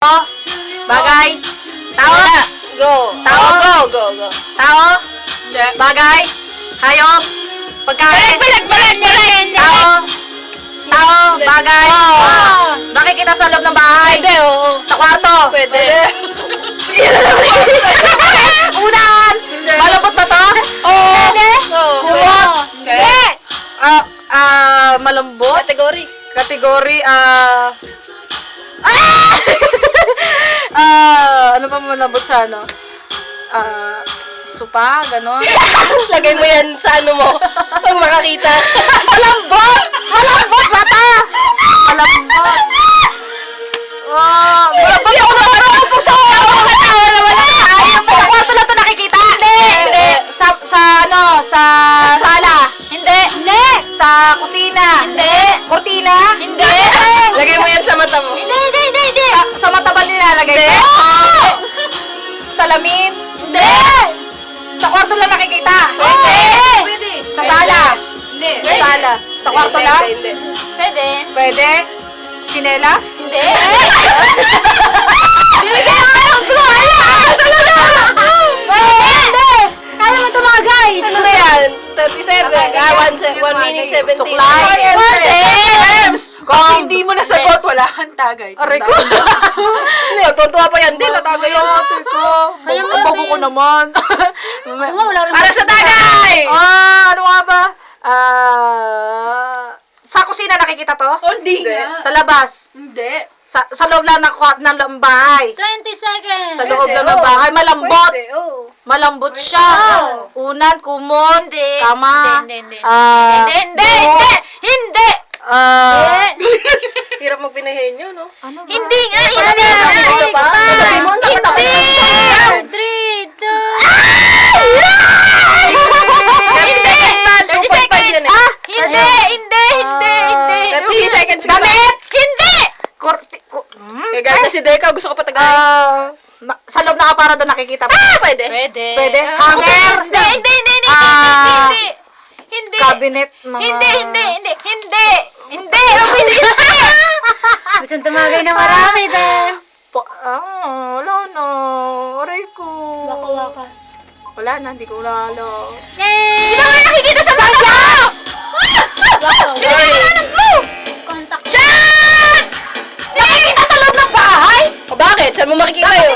Bagay. Tao. Go. Tao. Go. Tao. Bagay. Hayop. Pagkain. Balik. Tao. Tao. Bagay. Nakikita sa loob ng bahay. Pwede, oo. Sa kwarto. Pwede. Unahan. Malambot ba to? Oo. Kumot. Hindi. Malambot. Category. Kategory, ano pa malambot sa ano? Supa, gano'n. Lagay mo yan sa ano mo. Pag makakita. Malambot! Malambot, mata! Malambot. Malambot ako na marunong po sa Sa kwarto lang ito nakikita? Hindi. Sa ano? Sa sala? Hindi. Sa kusina? Hindi. Kortina? Hindi. Lagay mo yan sa mata mo. Hindi. Sa mata ba nilalagay Hindi. ko? Salamin? Hindi. Sa kwarto lang nakikita? Pwede. Sa sala? Hindi. Sa sala? Sa kwarto lang? Hindi. Pwede? Chinelas? Hindi. Kaya mo tumagay! Ano na yan? 37. 1 minute 17. Suklay! Kung hindi mo nasagot, wala kang tagay. Aray ko! Ano yun? Tuntua pa yan. Hindi, tatagay yan. Kaya mo bago ko naman. Para sa tagay! Ano nga ba? Sa kusina nakikita to? Hindi nga. Sa labas? Hindi. Sa loob lang ng bahay? 20 seconds. Sa loob Pwede, lang ng oo. bahay? Malambot? Pwede, oo. Malambot siya. Unan, kumon, tama. Hindi. Hirap magpinahin yun, no? Hindi nga. Dito pa? Sabi mo, dapat ako na. 3, 2, 30 seconds pa. 2.5 yun eh. Hindi. 30 seconds ka pa. Damit! Hindi. Eh, ganda si Deka. Gusto ko patagay. Sa loob ng aparador nakikita mo? Pwede. Pwede? Hanger? Hindi. Cabinet? Mga... Hindi. Gusto tumagay na marami din. Wala na. Aray ko. Waka. Wala na, hindi ko lalo. Yay! Sino nga nakikita sa mata mo? Sorry. Contact. Nakikita sa loob ng bahay? O bakit? Saan mo makikita yun?